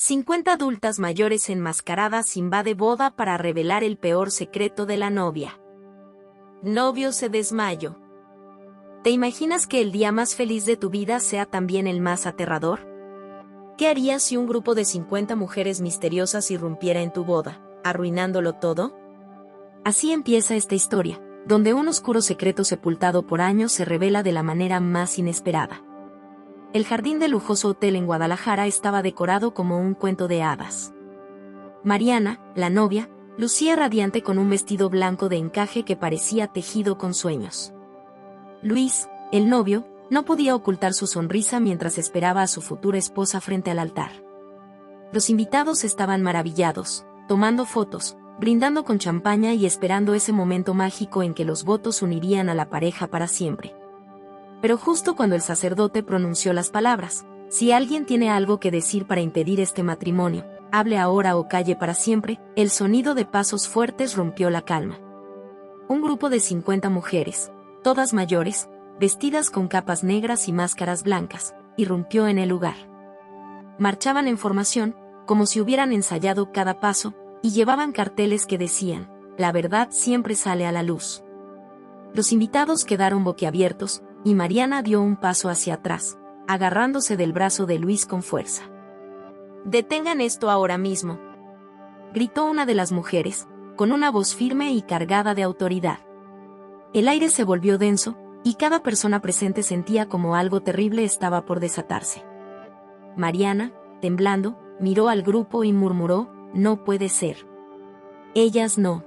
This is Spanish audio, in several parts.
50 adultas mayores enmascaradas invade boda para revelar el peor secreto de la novia. Novio se desmayó. ¿Te imaginas que el día más feliz de tu vida sea también el más aterrador? ¿Qué harías si un grupo de 50 mujeres misteriosas irrumpiera en tu boda, arruinándolo todo? Así empieza esta historia, donde un oscuro secreto sepultado por años se revela de la manera más inesperada. El jardín del lujoso hotel en Guadalajara estaba decorado como un cuento de hadas. Mariana, la novia, lucía radiante con un vestido blanco de encaje que parecía tejido con sueños. Luis, el novio, no podía ocultar su sonrisa mientras esperaba a su futura esposa frente al altar. Los invitados estaban maravillados, tomando fotos, brindando con champaña y esperando ese momento mágico en que los votos unirían a la pareja para siempre. Pero justo cuando el sacerdote pronunció las palabras, si alguien tiene algo que decir para impedir este matrimonio, hable ahora o calle para siempre, el sonido de pasos fuertes rompió la calma. Un grupo de 50 mujeres, todas mayores, vestidas con capas negras y máscaras blancas, irrumpió en el lugar. Marchaban en formación, como si hubieran ensayado cada paso, y llevaban carteles que decían, la verdad siempre sale a la luz. Los invitados quedaron boquiabiertos, y Mariana dio un paso hacia atrás, agarrándose del brazo de Luis con fuerza. «Detengan esto ahora mismo», gritó una de las mujeres, con una voz firme y cargada de autoridad. El aire se volvió denso, y cada persona presente sentía como algo terrible estaba por desatarse. Mariana, temblando, miró al grupo y murmuró, «No puede ser. Ellas no».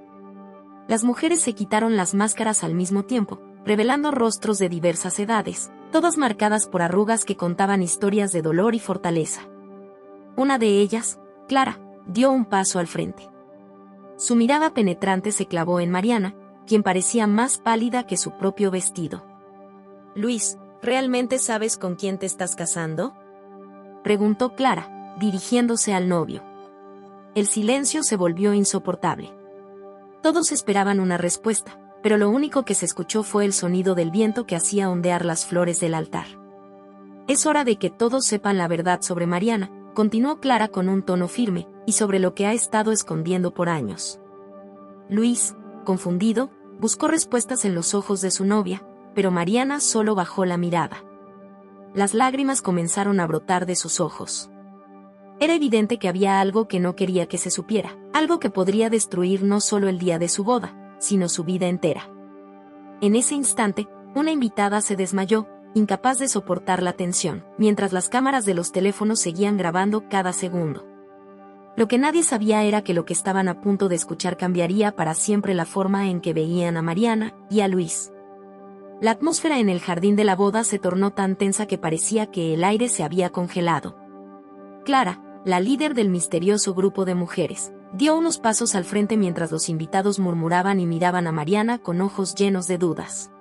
Las mujeres se quitaron las máscaras al mismo tiempo, revelando rostros de diversas edades, todas marcadas por arrugas que contaban historias de dolor y fortaleza. Una de ellas, Clara, dio un paso al frente. Su mirada penetrante se clavó en Mariana, quien parecía más pálida que su propio vestido. «Luis, ¿realmente sabes con quién te estás casando?», preguntó Clara, dirigiéndose al novio. El silencio se volvió insoportable. Todos esperaban una respuesta, pero lo único que se escuchó fue el sonido del viento que hacía ondear las flores del altar. «Es hora de que todos sepan la verdad sobre Mariana», continuó Clara con un tono firme, «y sobre lo que ha estado escondiendo por años». Luis, confundido, buscó respuestas en los ojos de su novia, pero Mariana solo bajó la mirada. Las lágrimas comenzaron a brotar de sus ojos. Era evidente que había algo que no quería que se supiera, algo que podría destruir no solo el día de su boda, sino su vida entera. En ese instante, una invitada se desmayó, incapaz de soportar la tensión, mientras las cámaras de los teléfonos seguían grabando cada segundo. Lo que nadie sabía era que lo que estaban a punto de escuchar cambiaría para siempre la forma en que veían a Mariana y a Luis. La atmósfera en el jardín de la boda se tornó tan tensa que parecía que el aire se había congelado. Clara, la líder del misterioso grupo de mujeres, dio unos pasos al frente mientras los invitados murmuraban y miraban a Mariana con ojos llenos de dudas.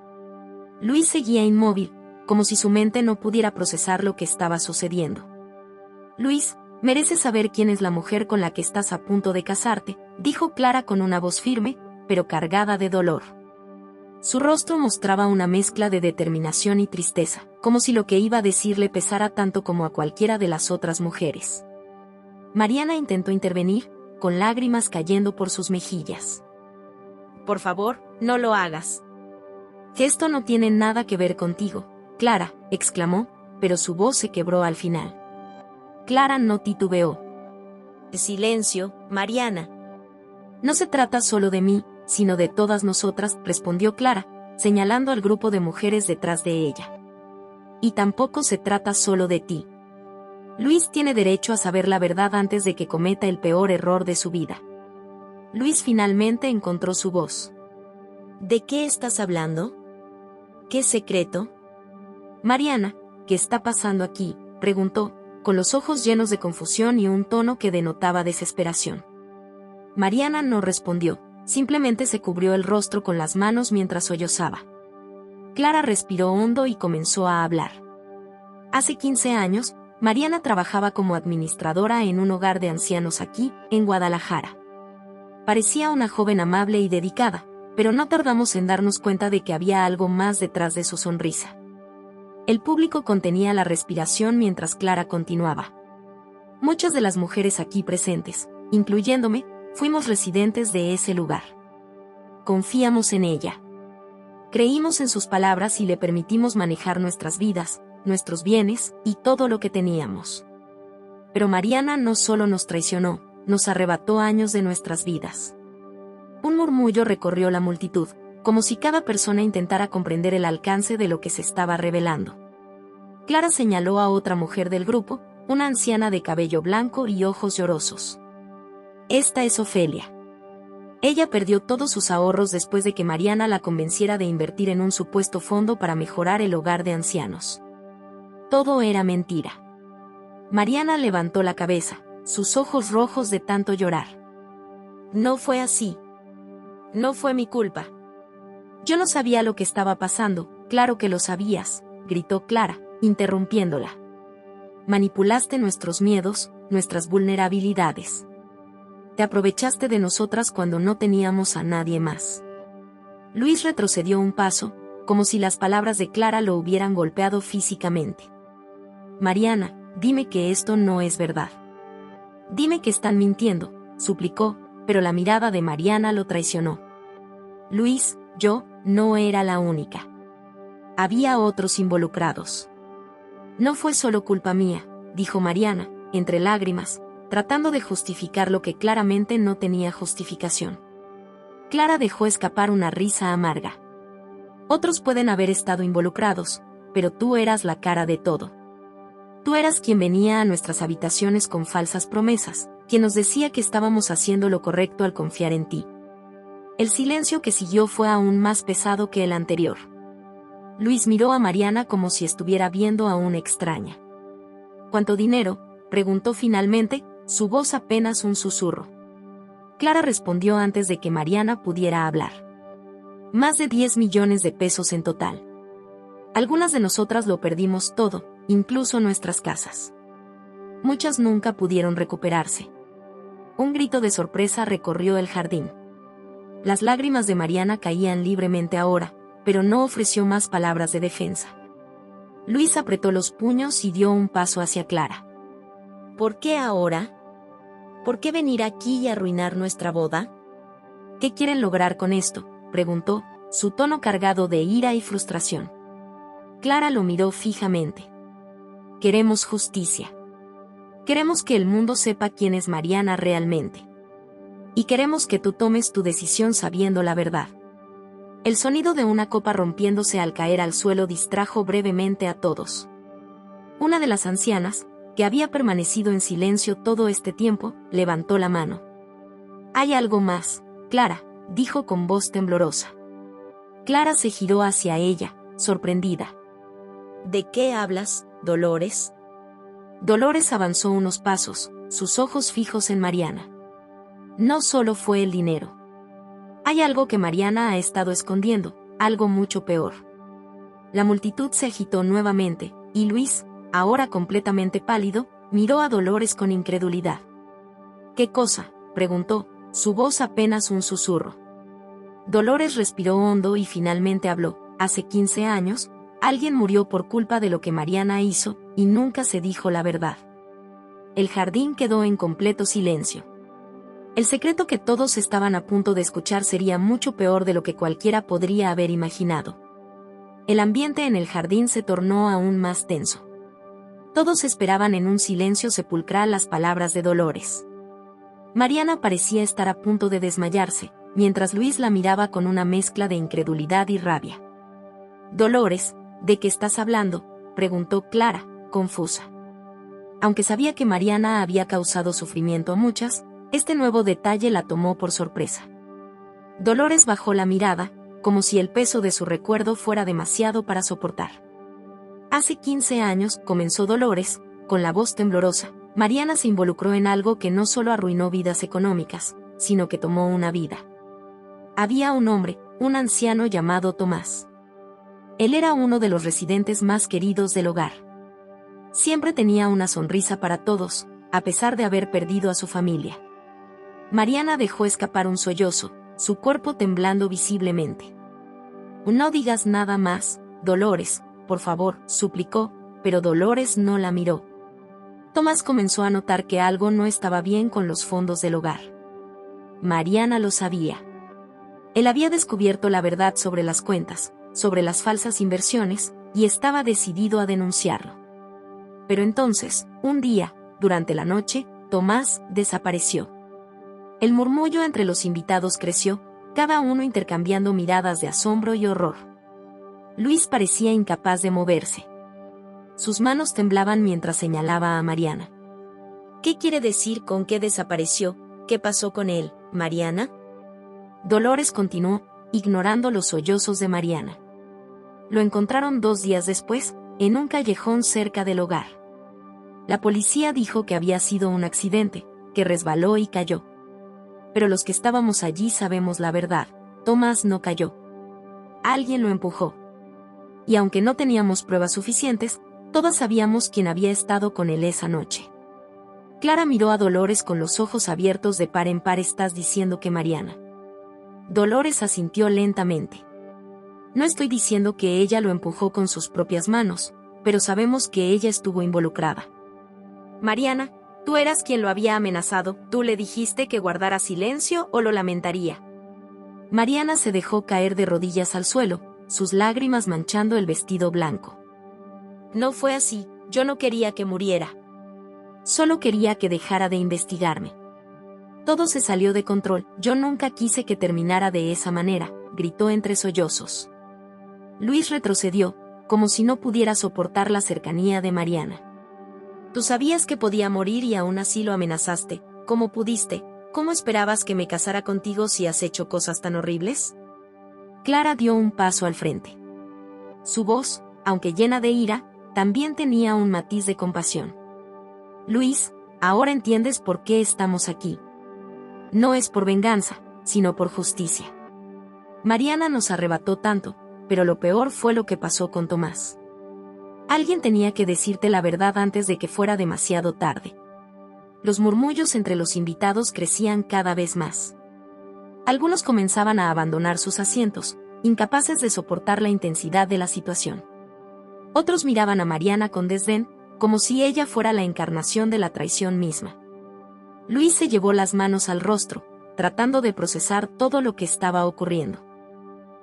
Luis seguía inmóvil, como si su mente no pudiera procesar lo que estaba sucediendo. «Luis, mereces saber quién es la mujer con la que estás a punto de casarte», dijo Clara con una voz firme, pero cargada de dolor. Su rostro mostraba una mezcla de determinación y tristeza, como si lo que iba a decir le pesara tanto como a cualquiera de las otras mujeres. Mariana intentó intervenir, con lágrimas cayendo por sus mejillas. «Por favor, no lo hagas. Que esto no tiene nada que ver contigo», Clara, exclamó, pero su voz se quebró al final. Clara no titubeó. «Silencio, Mariana». «No se trata solo de mí, sino de todas nosotras», respondió Clara, señalando al grupo de mujeres detrás de ella. «Y tampoco se trata solo de ti. Luis tiene derecho a saber la verdad antes de que cometa el peor error de su vida». Luis finalmente encontró su voz. «¿De qué estás hablando? ¿Qué secreto?». «Mariana, ¿qué está pasando aquí?», preguntó, con los ojos llenos de confusión y un tono que denotaba desesperación. Mariana no respondió, simplemente se cubrió el rostro con las manos mientras sollozaba. Clara respiró hondo y comenzó a hablar. Hace 15 años, Mariana trabajaba como administradora en un hogar de ancianos aquí, en Guadalajara. Parecía una joven amable y dedicada, pero no tardamos en darnos cuenta de que había algo más detrás de su sonrisa. El público contenía la respiración mientras Clara continuaba. Muchas de las mujeres aquí presentes, incluyéndome, fuimos residentes de ese lugar. Confiamos en ella. Creímos en sus palabras y le permitimos manejar nuestras vidas, nuestros bienes y todo lo que teníamos. Pero Mariana no solo nos traicionó, nos arrebató años de nuestras vidas. Un murmullo recorrió la multitud, como si cada persona intentara comprender el alcance de lo que se estaba revelando. Clara señaló a otra mujer del grupo, una anciana de cabello blanco y ojos llorosos. Esta es Ofelia. Ella perdió todos sus ahorros después de que Mariana la convenciera de invertir en un supuesto fondo para mejorar el hogar de ancianos. Todo era mentira. Mariana levantó la cabeza, sus ojos rojos de tanto llorar. No fue así. No fue mi culpa. Yo no sabía lo que estaba pasando. Claro que lo sabías, gritó Clara, interrumpiéndola. Manipulaste nuestros miedos, nuestras vulnerabilidades. Te aprovechaste de nosotras cuando no teníamos a nadie más. Luis retrocedió un paso, como si las palabras de Clara lo hubieran golpeado físicamente. Mariana, dime que esto no es verdad. Dime que están mintiendo, suplicó, pero la mirada de Mariana lo traicionó. Luis, yo, no era la única. Había otros involucrados. No fue solo culpa mía, dijo Mariana, entre lágrimas, tratando de justificar lo que claramente no tenía justificación. Clara dejó escapar una risa amarga. Otros pueden haber estado involucrados, pero tú eras la cara de todo. Tú eras quien venía a nuestras habitaciones con falsas promesas, quien nos decía que estábamos haciendo lo correcto al confiar en ti. El silencio que siguió fue aún más pesado que el anterior. Luis miró a Mariana como si estuviera viendo a una extraña. ¿Cuánto dinero?, preguntó finalmente, su voz apenas un susurro. Clara respondió antes de que Mariana pudiera hablar. Más de 10 millones de pesos en total. Algunas de nosotras lo perdimos todo, incluso nuestras casas. Muchas nunca pudieron recuperarse. Un grito de sorpresa recorrió el jardín. Las lágrimas de Mariana caían libremente ahora, pero no ofreció más palabras de defensa. Luis apretó los puños y dio un paso hacia Clara. ¿Por qué ahora? ¿Por qué venir aquí y arruinar nuestra boda? ¿Qué quieren lograr con esto?, preguntó, su tono cargado de ira y frustración. Clara lo miró fijamente. Queremos justicia. Queremos que el mundo sepa quién es Mariana realmente. Y queremos que tú tomes tu decisión sabiendo la verdad. El sonido de una copa rompiéndose al caer al suelo distrajo brevemente a todos. Una de las ancianas, que había permanecido en silencio todo este tiempo, levantó la mano. Hay algo más, Clara, dijo con voz temblorosa. Clara se giró hacia ella, sorprendida. ¿De qué hablas, Dolores? Dolores avanzó unos pasos, sus ojos fijos en Mariana. No solo fue el dinero. Hay algo que Mariana ha estado escondiendo, algo mucho peor. La multitud se agitó nuevamente, y Luis, ahora completamente pálido, miró a Dolores con incredulidad. ¿Qué cosa?, preguntó, su voz apenas un susurro. Dolores respiró hondo y finalmente habló. Hace 15 años, alguien murió por culpa de lo que Mariana hizo, y nunca se dijo la verdad. El jardín quedó en completo silencio. El secreto que todos estaban a punto de escuchar sería mucho peor de lo que cualquiera podría haber imaginado. El ambiente en el jardín se tornó aún más tenso. Todos esperaban en un silencio sepulcral las palabras de Dolores. Mariana parecía estar a punto de desmayarse, mientras Luis la miraba con una mezcla de incredulidad y rabia. Dolores, ¿de qué estás hablando?, preguntó Clara, confusa. Aunque sabía que Mariana había causado sufrimiento a muchas, este nuevo detalle la tomó por sorpresa. Dolores bajó la mirada, como si el peso de su recuerdo fuera demasiado para soportar. Hace 15 años, comenzó Dolores, con la voz temblorosa, Mariana se involucró en algo que no solo arruinó vidas económicas, sino que tomó una vida. Había un hombre, un anciano llamado Tomás. Él era uno de los residentes más queridos del hogar. Siempre tenía una sonrisa para todos, a pesar de haber perdido a su familia. Mariana dejó escapar un sollozo, su cuerpo temblando visiblemente. No digas nada más, Dolores, por favor, suplicó, pero Dolores no la miró. Tomás comenzó a notar que algo no estaba bien con los fondos del hogar. Mariana lo sabía. Él había descubierto la verdad sobre las cuentas, sobre las falsas inversiones, y estaba decidido a denunciarlo. Pero entonces, un día, durante la noche, Tomás desapareció. El murmullo entre los invitados creció, cada uno intercambiando miradas de asombro y horror. Luis parecía incapaz de moverse. Sus manos temblaban mientras señalaba a Mariana. ¿Qué quiere decir con que desapareció? ¿Qué pasó con él, Mariana? Dolores continuó, ignorando los sollozos de Mariana. Lo encontraron 2 días después, en un callejón cerca del hogar. La policía dijo que había sido un accidente, que resbaló y cayó. Pero los que estábamos allí sabemos la verdad, Tomás no cayó. Alguien lo empujó. Y aunque no teníamos pruebas suficientes, todos sabíamos quién había estado con él esa noche. Clara miró a Dolores con los ojos abiertos de par en par. ¿Estás diciendo que Mariana? Dolores asintió lentamente. No estoy diciendo que ella lo empujó con sus propias manos, pero sabemos que ella estuvo involucrada. Mariana, tú eras quien lo había amenazado, ¿tú le dijiste que guardara silencio o lo lamentaría? Mariana se dejó caer de rodillas al suelo, sus lágrimas manchando el vestido blanco. No fue así, yo no quería que muriera. Solo quería que dejara de investigarme. Todo se salió de control, yo nunca quise que terminara de esa manera, gritó entre sollozos. Luis retrocedió, como si no pudiera soportar la cercanía de Mariana. Tú sabías que podía morir y aún así lo amenazaste, ¿cómo pudiste? ¿Cómo esperabas que me casara contigo si has hecho cosas tan horribles? Clara dio un paso al frente. Su voz, aunque llena de ira, también tenía un matiz de compasión. Luis, ahora entiendes por qué estamos aquí. No es por venganza, sino por justicia. Mariana nos arrebató tanto, pero lo peor fue lo que pasó con Tomás. Alguien tenía que decirte la verdad antes de que fuera demasiado tarde. Los murmullos entre los invitados crecían cada vez más. Algunos comenzaban a abandonar sus asientos, incapaces de soportar la intensidad de la situación. Otros miraban a Mariana con desdén, como si ella fuera la encarnación de la traición misma. Luis se llevó las manos al rostro, tratando de procesar todo lo que estaba ocurriendo.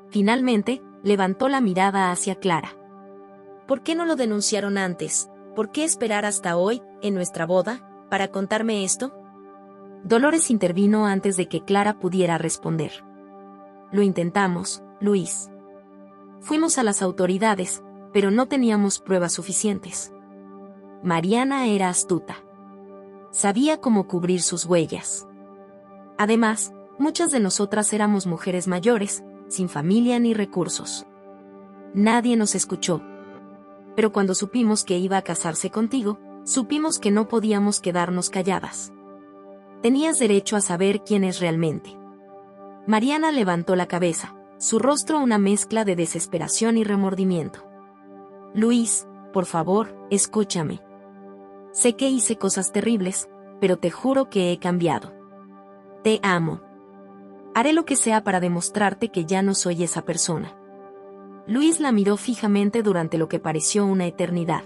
Finalmente, levantó la mirada hacia Clara. ¿Por qué no lo denunciaron antes? ¿Por qué esperar hasta hoy, en nuestra boda, para contarme esto? Dolores intervino antes de que Clara pudiera responder. Lo intentamos, Luis. Fuimos a las autoridades, pero no teníamos pruebas suficientes. Mariana era astuta. Sabía cómo cubrir sus huellas. Además, muchas de nosotras éramos mujeres mayores, sin familia ni recursos. Nadie nos escuchó. Pero cuando supimos que iba a casarse contigo, supimos que no podíamos quedarnos calladas. Tenías derecho a saber quién es realmente. Mariana levantó la cabeza, su rostro una mezcla de desesperación y remordimiento. Luis, por favor, escúchame. Sé que hice cosas terribles, pero te juro que he cambiado. Te amo. Haré lo que sea para demostrarte que ya no soy esa persona. Luis la miró fijamente durante lo que pareció una eternidad.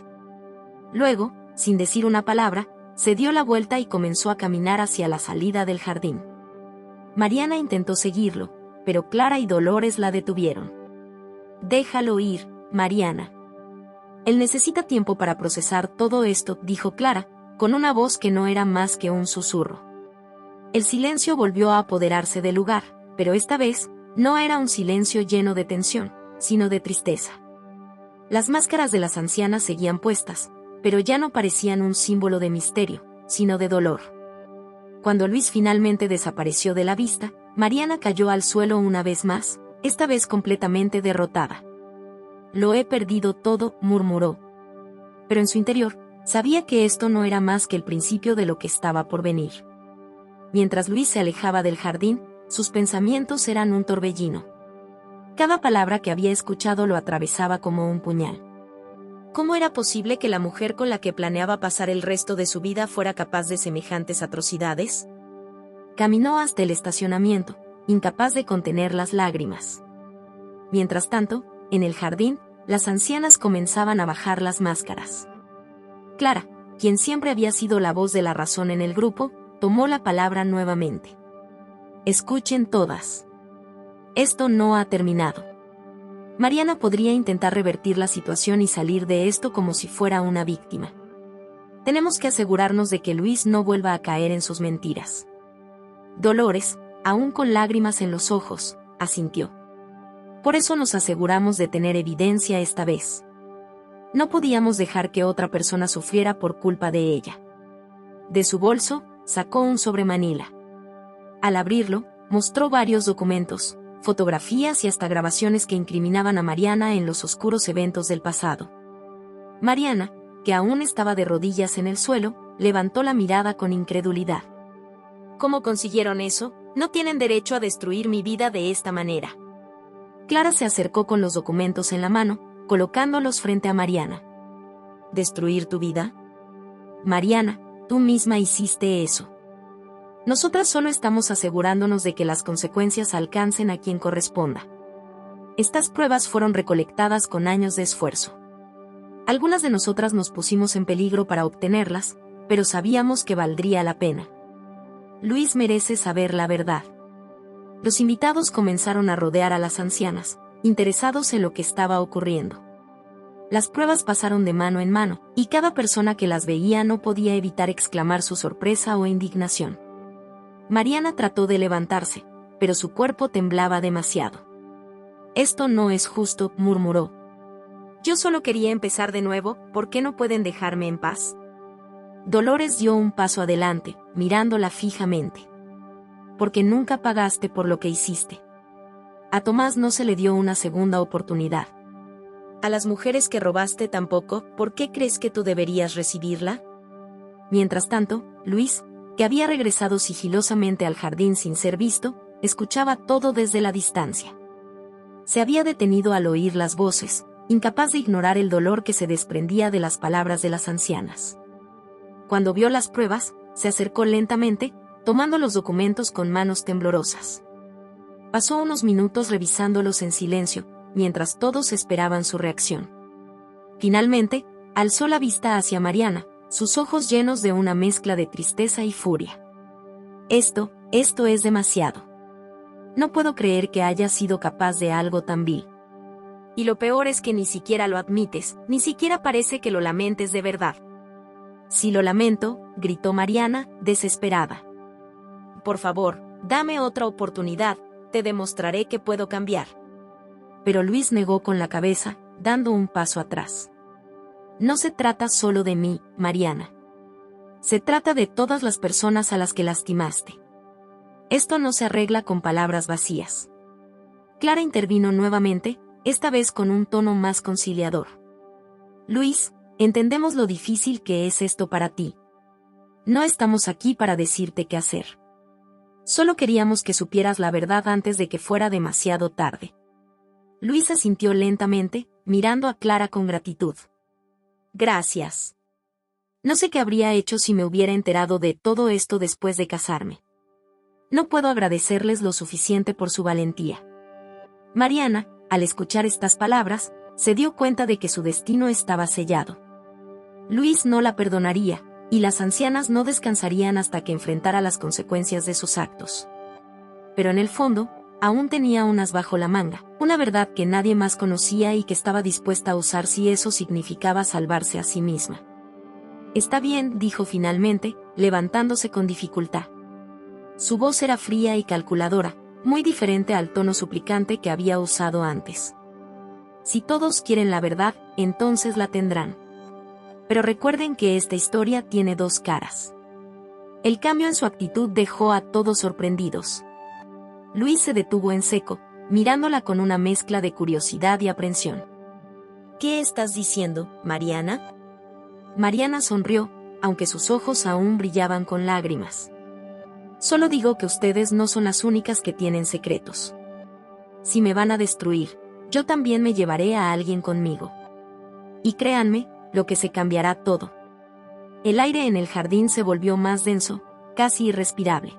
Luego, sin decir una palabra, se dio la vuelta y comenzó a caminar hacia la salida del jardín. Mariana intentó seguirlo, pero Clara y Dolores la detuvieron. Déjalo ir, Mariana. Él necesita tiempo para procesar todo esto, dijo Clara, con una voz que no era más que un susurro. El silencio volvió a apoderarse del lugar, pero esta vez, no era un silencio lleno de tensión, sino de tristeza. Las máscaras de las ancianas seguían puestas, pero ya no parecían un símbolo de misterio, sino de dolor. Cuando Luis finalmente desapareció de la vista, Mariana cayó al suelo una vez más, esta vez completamente derrotada. Lo he perdido todo, murmuró. Pero en su interior, sabía que esto no era más que el principio de lo que estaba por venir. Mientras Luis se alejaba del jardín, sus pensamientos eran un torbellino. Cada palabra que había escuchado lo atravesaba como un puñal. ¿Cómo era posible que la mujer con la que planeaba pasar el resto de su vida fuera capaz de semejantes atrocidades? Caminó hasta el estacionamiento, incapaz de contener las lágrimas. Mientras tanto, en el jardín, las ancianas comenzaban a bajar las máscaras. Clara, quien siempre había sido la voz de la razón en el grupo, tomó la palabra nuevamente. Escuchen todas. Esto no ha terminado. Mariana podría intentar revertir la situación y salir de esto como si fuera una víctima. Tenemos que asegurarnos de que Luis no vuelva a caer en sus mentiras. Dolores, aún con lágrimas en los ojos, asintió. Por eso nos aseguramos de tener evidencia esta vez. No podíamos dejar que otra persona sufriera por culpa de ella. De su bolso, sacó un sobremanila. Al abrirlo, mostró varios documentos, fotografías y hasta grabaciones que incriminaban a Mariana en los oscuros eventos del pasado. Mariana, que aún estaba de rodillas en el suelo, levantó la mirada con incredulidad. ¿Cómo consiguieron eso? No tienen derecho a destruir mi vida de esta manera. Clara se acercó con los documentos en la mano, colocándolos frente a Mariana. ¿Destruir tu vida? Mariana, tú misma hiciste eso. Nosotras solo estamos asegurándonos de que las consecuencias alcancen a quien corresponda. Estas pruebas fueron recolectadas con años de esfuerzo. Algunas de nosotras nos pusimos en peligro para obtenerlas, pero sabíamos que valdría la pena. Luis merece saber la verdad. Los invitados comenzaron a rodear a las ancianas, interesados en lo que estaba ocurriendo. Las pruebas pasaron de mano en mano, y cada persona que las veía no podía evitar exclamar su sorpresa o indignación. Mariana trató de levantarse, pero su cuerpo temblaba demasiado. Esto no es justo, murmuró. Yo solo quería empezar de nuevo, ¿por qué no pueden dejarme en paz? Dolores dio un paso adelante, mirándola fijamente. Porque nunca pagaste por lo que hiciste. A Tomás no se le dio una segunda oportunidad. A las mujeres que robaste tampoco, ¿por qué crees que tú deberías recibirla? Mientras tanto, Luis, que había regresado sigilosamente al jardín sin ser visto, escuchaba todo desde la distancia. Se había detenido al oír las voces, incapaz de ignorar el dolor que se desprendía de las palabras de las ancianas. Cuando vio las pruebas, se acercó lentamente, tomando los documentos con manos temblorosas. Pasó unos minutos revisándolos en silencio, mientras todos esperaban su reacción. Finalmente, alzó la vista hacia Mariana, sus ojos llenos de una mezcla de tristeza y furia. Esto es demasiado. No puedo creer que hayas sido capaz de algo tan vil. Y lo peor es que ni siquiera lo admites, ni siquiera parece que lo lamentes de verdad. Sí lo lamento, gritó Mariana, desesperada. Por favor, dame otra oportunidad, te demostraré que puedo cambiar. Pero Luis negó con la cabeza, dando un paso atrás. No se trata solo de mí, Mariana. Se trata de todas las personas a las que lastimaste. Esto no se arregla con palabras vacías. Clara intervino nuevamente, esta vez con un tono más conciliador. Luis, entendemos lo difícil que es esto para ti. No estamos aquí para decirte qué hacer. Solo queríamos que supieras la verdad antes de que fuera demasiado tarde. Luis asintió lentamente, mirando a Clara con gratitud. Gracias. No sé qué habría hecho si me hubiera enterado de todo esto después de casarme. No puedo agradecerles lo suficiente por su valentía. Mariana, al escuchar estas palabras, se dio cuenta de que su destino estaba sellado. Luis no la perdonaría, y las ancianas no descansarían hasta que enfrentara las consecuencias de sus actos. Pero en el fondo, aún tenía un as bajo la manga, una verdad que nadie más conocía y que estaba dispuesta a usar si eso significaba salvarse a sí misma. Está bien, dijo finalmente, levantándose con dificultad. Su voz era fría y calculadora, muy diferente al tono suplicante que había usado antes. Si todos quieren la verdad, entonces la tendrán. Pero recuerden que esta historia tiene dos caras. El cambio en su actitud dejó a todos sorprendidos. Luis se detuvo en seco, mirándola con una mezcla de curiosidad y aprensión. ¿Qué estás diciendo, Mariana? Mariana sonrió, aunque sus ojos aún brillaban con lágrimas. Solo digo que ustedes no son las únicas que tienen secretos. Si me van a destruir, yo también me llevaré a alguien conmigo. Y créanme, lo que se cambiará todo. El aire en el jardín se volvió más denso, casi irrespirable.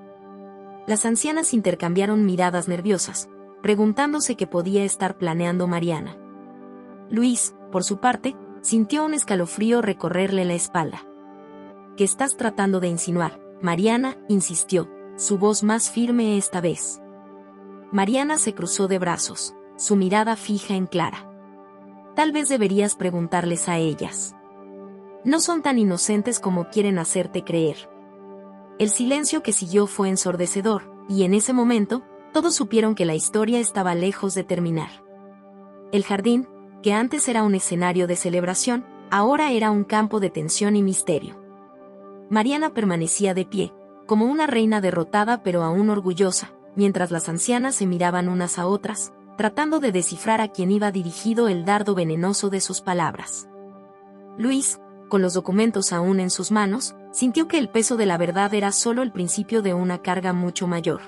Las ancianas intercambiaron miradas nerviosas, preguntándose qué podía estar planeando Mariana. Luis, por su parte, sintió un escalofrío recorrerle la espalda. ¿qué estás tratando de insinuar? Mariana, insistió, su voz más firme esta vez. Mariana se cruzó de brazos, su mirada fija en Clara. Tal vez deberías preguntarles a ellas. No son tan inocentes como quieren hacerte creer. El silencio que siguió fue ensordecedor, y en ese momento, todos supieron que la historia estaba lejos de terminar. El jardín, que antes era un escenario de celebración, ahora era un campo de tensión y misterio. Mariana permanecía de pie, como una reina derrotada pero aún orgullosa, mientras las ancianas se miraban unas a otras, tratando de descifrar a quién iba dirigido el dardo venenoso de sus palabras. Luis, con los documentos aún en sus manos, sintió que el peso de la verdad era solo el principio de una carga mucho mayor.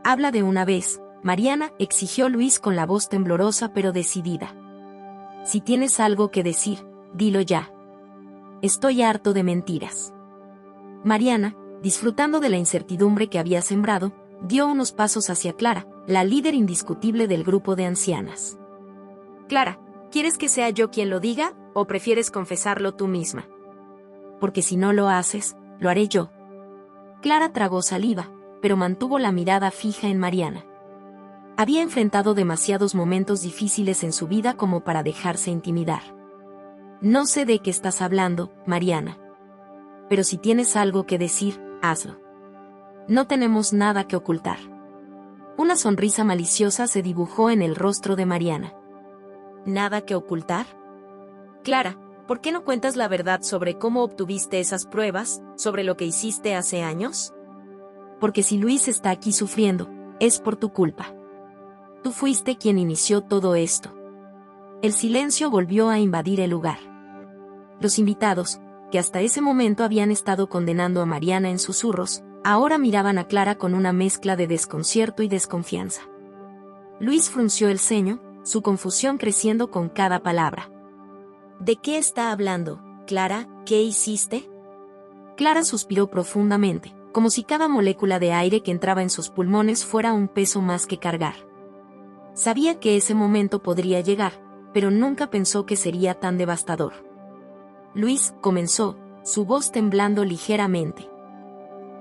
«Habla de una vez, Mariana», exigió Luis con la voz temblorosa pero decidida. «Si tienes algo que decir, dilo ya. Estoy harto de mentiras». Mariana, disfrutando de la incertidumbre que había sembrado, dio unos pasos hacia Clara, la líder indiscutible del grupo de ancianas. «Clara, ¿quieres que sea yo quien lo diga, o prefieres confesarlo tú misma?» «Porque si no lo haces, lo haré yo». Clara tragó saliva, pero mantuvo la mirada fija en Mariana. Había enfrentado demasiados momentos difíciles en su vida como para dejarse intimidar. «No sé de qué estás hablando, Mariana. Pero si tienes algo que decir, hazlo. No tenemos nada que ocultar». Una sonrisa maliciosa se dibujó en el rostro de Mariana. ¿Nada que ocultar? Clara, ¿por qué no cuentas la verdad sobre cómo obtuviste esas pruebas, sobre lo que hiciste hace años? Porque si Luis está aquí sufriendo, es por tu culpa. Tú fuiste quien inició todo esto. El silencio volvió a invadir el lugar. Los invitados, que hasta ese momento habían estado condenando a Mariana en susurros, ahora miraban a Clara con una mezcla de desconcierto y desconfianza. Luis frunció el ceño, su confusión creciendo con cada palabra. ¿De qué está hablando, Clara? ¿Qué hiciste? Clara suspiró profundamente, como si cada molécula de aire que entraba en sus pulmones fuera un peso más que cargar. Sabía que ese momento podría llegar, pero nunca pensó que sería tan devastador. Luis comenzó, su voz temblando ligeramente.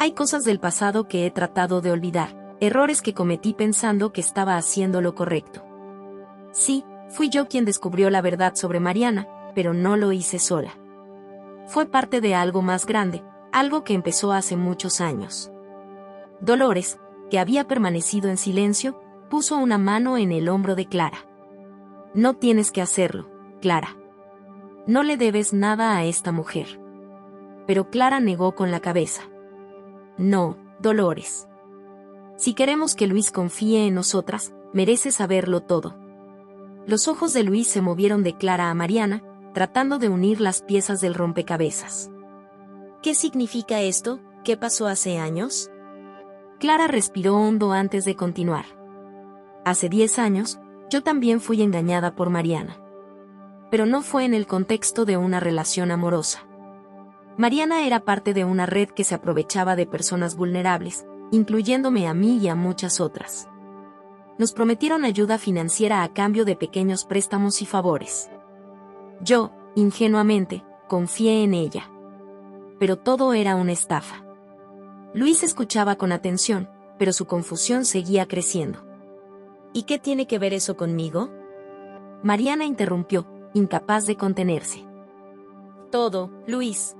Hay cosas del pasado que he tratado de olvidar, errores que cometí pensando que estaba haciendo lo correcto. Sí, fui yo quien descubrió la verdad sobre Mariana, pero no lo hice sola. Fue parte de algo más grande, algo que empezó hace muchos años. Dolores, que había permanecido en silencio, puso una mano en el hombro de Clara. No tienes que hacerlo, Clara. No le debes nada a esta mujer. Pero Clara negó con la cabeza. No, Dolores. Si queremos que Luis confíe en nosotras, merece saberlo todo. Los ojos de Luis se movieron de Clara a Mariana, tratando de unir las piezas del rompecabezas. ¿Qué significa esto? ¿Qué pasó hace años? Clara respiró hondo antes de continuar. Hace 10 años, yo también fui engañada por Mariana. Pero no fue en el contexto de una relación amorosa. Mariana era parte de una red que se aprovechaba de personas vulnerables, incluyéndome a mí y a muchas otras. Nos prometieron ayuda financiera a cambio de pequeños préstamos y favores. Yo, ingenuamente, confié en ella. Pero todo era una estafa. Luis escuchaba con atención, pero su confusión seguía creciendo. ¿Y qué tiene que ver eso conmigo? Mariana interrumpió, incapaz de contenerse. Todo, Luis.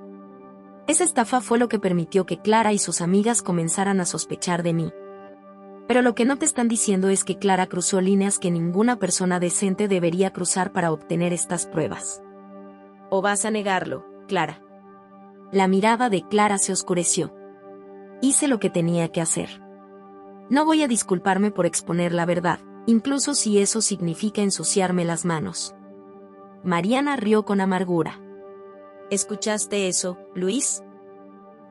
Esa estafa fue lo que permitió que Clara y sus amigas comenzaran a sospechar de mí. Pero lo que no te están diciendo es que Clara cruzó líneas que ninguna persona decente debería cruzar para obtener estas pruebas. ¿O vas a negarlo, Clara? La mirada de Clara se oscureció. Hice lo que tenía que hacer. No voy a disculparme por exponer la verdad, incluso si eso significa ensuciarme las manos. Mariana rió con amargura. ¿Escuchaste eso, Luis?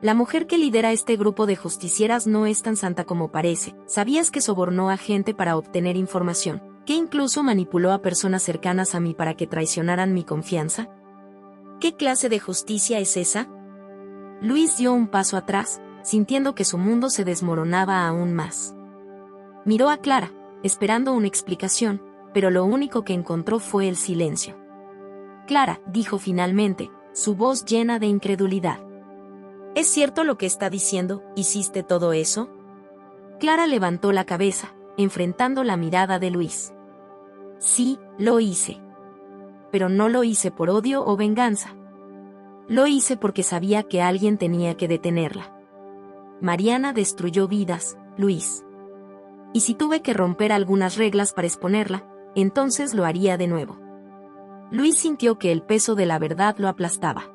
La mujer que lidera este grupo de justicieras no es tan santa como parece. ¿Sabías que sobornó a gente para obtener información? ¿Que incluso manipuló a personas cercanas a mí para que traicionaran mi confianza? ¿Qué clase de justicia es esa? Luis dio un paso atrás, sintiendo que su mundo se desmoronaba aún más. Miró a Clara, esperando una explicación, pero lo único que encontró fue el silencio. Clara, dijo finalmente, su voz llena de incredulidad. ¿Es cierto lo que está diciendo? ¿Hiciste todo eso? Clara levantó la cabeza, enfrentando la mirada de Luis. Sí, lo hice. Pero no lo hice por odio o venganza. Lo hice porque sabía que alguien tenía que detenerla. Mariana destruyó vidas, Luis. Y si tuve que romper algunas reglas para exponerla, entonces lo haría de nuevo. Luis sintió que el peso de la verdad lo aplastaba.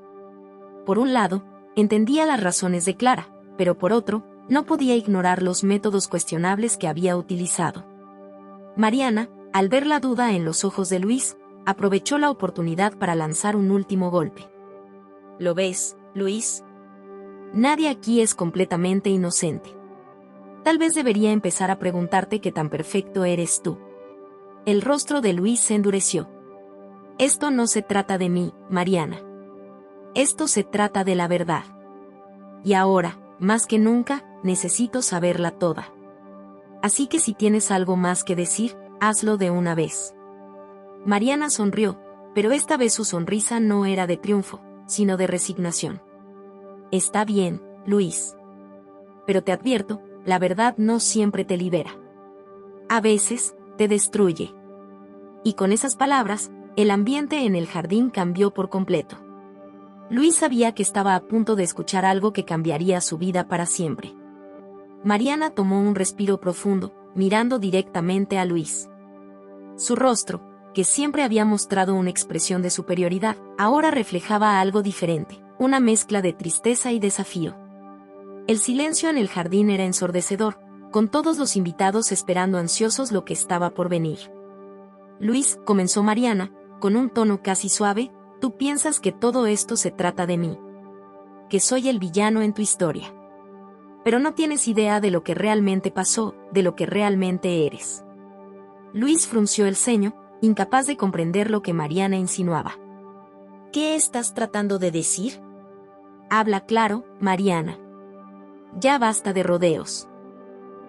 Por un lado, entendía las razones de Clara, pero por otro, no podía ignorar los métodos cuestionables que había utilizado. Mariana, al ver la duda en los ojos de Luis, aprovechó la oportunidad para lanzar un último golpe. ¿Lo ves, Luis? Nadie aquí es completamente inocente. Tal vez debería empezar a preguntarte qué tan perfecto eres tú. El rostro de Luis se endureció. Esto no se trata de mí, Mariana. Esto se trata de la verdad. Y ahora, más que nunca, necesito saberla toda. Así que si tienes algo más que decir, hazlo de una vez. Mariana sonrió, pero esta vez su sonrisa no era de triunfo, sino de resignación. Está bien, Luis. Pero te advierto, la verdad no siempre te libera. A veces, te destruye. Y con esas palabras, el ambiente en el jardín cambió por completo. Luis sabía que estaba a punto de escuchar algo que cambiaría su vida para siempre. Mariana tomó un respiro profundo, mirando directamente a Luis. Su rostro, que siempre había mostrado una expresión de superioridad, ahora reflejaba algo diferente, una mezcla de tristeza y desafío. El silencio en el jardín era ensordecedor, con todos los invitados esperando ansiosos lo que estaba por venir. Luis, comenzó Mariana, con un tono casi suave, tú piensas que todo esto se trata de mí. Que soy el villano en tu historia. Pero no tienes idea de lo que realmente pasó, de lo que realmente eres. Luis frunció el ceño, incapaz de comprender lo que Mariana insinuaba. ¿Qué estás tratando de decir? Habla claro, Mariana. Ya basta de rodeos.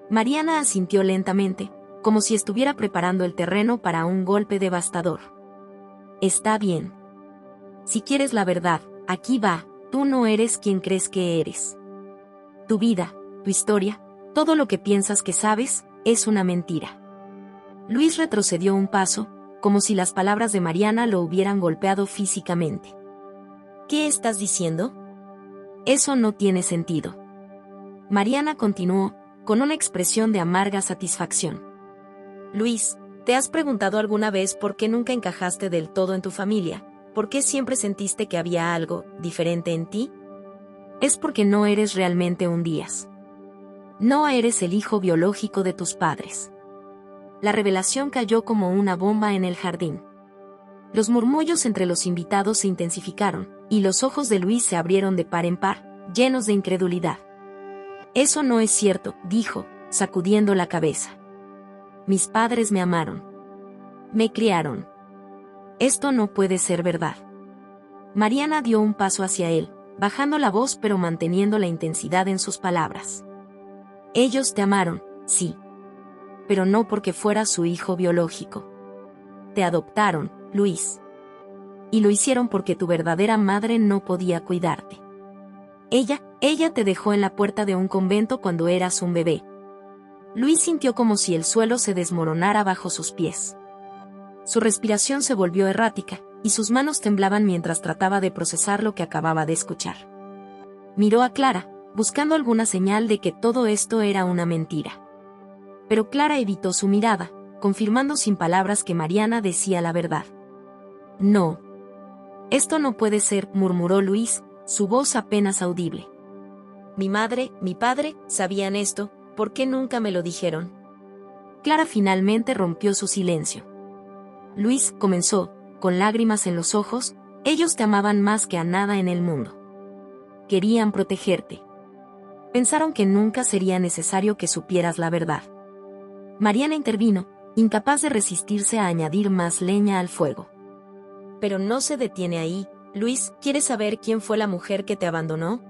Mariana asintió lentamente, como si estuviera preparando el terreno para un golpe devastador. Está bien. Si quieres la verdad, aquí va, tú no eres quien crees que eres. Tu vida, tu historia, todo lo que piensas que sabes, es una mentira. Luis retrocedió un paso, como si las palabras de Mariana lo hubieran golpeado físicamente. ¿Qué estás diciendo? Eso no tiene sentido. Mariana continuó, con una expresión de amarga satisfacción. Luis, ¿te has preguntado alguna vez por qué nunca encajaste del todo en tu familia? ¿Por qué siempre sentiste que había algo diferente en ti? Es porque no eres realmente un Díaz. No eres el hijo biológico de tus padres. La revelación cayó como una bomba en el jardín. Los murmullos entre los invitados se intensificaron, y los ojos de Luis se abrieron de par en par, llenos de incredulidad. Eso no es cierto, dijo, sacudiendo la cabeza. Mis padres me amaron. Me criaron. Esto no puede ser verdad. Mariana dio un paso hacia él, bajando la voz pero manteniendo la intensidad en sus palabras. Ellos te amaron, sí. Pero no porque fueras su hijo biológico. Te adoptaron, Luis. Y lo hicieron porque tu verdadera madre no podía cuidarte. Ella te dejó en la puerta de un convento cuando eras un bebé. Luis sintió como si el suelo se desmoronara bajo sus pies. Su respiración se volvió errática, y sus manos temblaban mientras trataba de procesar lo que acababa de escuchar. Miró a Clara, buscando alguna señal de que todo esto era una mentira. Pero Clara evitó su mirada, confirmando sin palabras que Mariana decía la verdad. No. Esto no puede ser, murmuró Luis, su voz apenas audible. Mi madre, mi padre, sabían esto, ¿por qué nunca me lo dijeron? Clara finalmente rompió su silencio. Luis, comenzó, con lágrimas en los ojos, ellos te amaban más que a nada en el mundo. Querían protegerte. Pensaron que nunca sería necesario que supieras la verdad. Mariana intervino, incapaz de resistirse a añadir más leña al fuego. Pero no se detiene ahí, Luis, ¿quieres saber quién fue la mujer que te abandonó?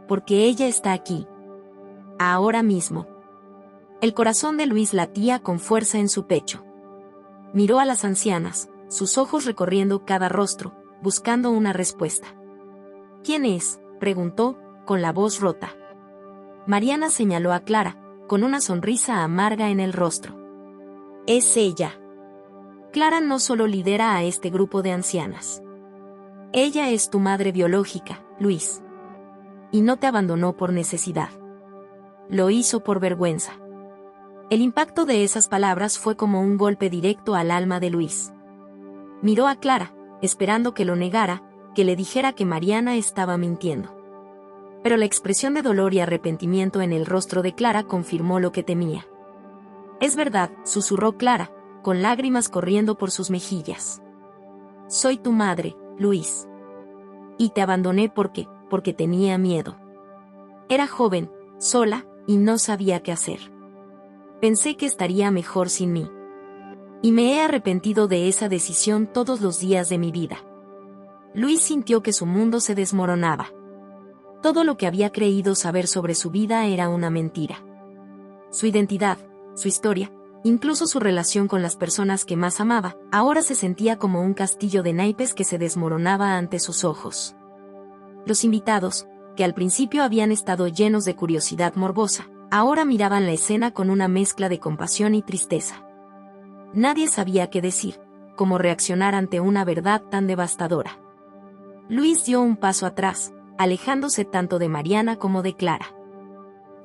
Porque ella está aquí. Ahora mismo. El corazón de Luis latía con fuerza en su pecho. Miró a las ancianas, sus ojos recorriendo cada rostro, buscando una respuesta. ¿Quién es?, preguntó, con la voz rota. Mariana señaló a Clara, con una sonrisa amarga en el rostro. Es ella. Clara no solo lidera a este grupo de ancianas. Ella es tu madre biológica, Luis. Y no te abandonó por necesidad. Lo hizo por vergüenza. El impacto de esas palabras fue como un golpe directo al alma de Luis. Miró a Clara, esperando que lo negara, que le dijera que Mariana estaba mintiendo. Pero la expresión de dolor y arrepentimiento en el rostro de Clara confirmó lo que temía. Es verdad, susurró Clara, con lágrimas corriendo por sus mejillas. Soy tu madre, Luis. Y te abandoné porque tenía miedo. Era joven, sola, y no sabía qué hacer. Pensé que estaría mejor sin mí. Y me he arrepentido de esa decisión todos los días de mi vida. Luis sintió que su mundo se desmoronaba. Todo lo que había creído saber sobre su vida era una mentira. Su identidad, su historia, incluso su relación con las personas que más amaba, ahora se sentía como un castillo de naipes que se desmoronaba ante sus ojos. Los invitados, que al principio habían estado llenos de curiosidad morbosa, ahora miraban la escena con una mezcla de compasión y tristeza. Nadie sabía qué decir, cómo reaccionar ante una verdad tan devastadora. Luis dio un paso atrás, alejándose tanto de Mariana como de Clara.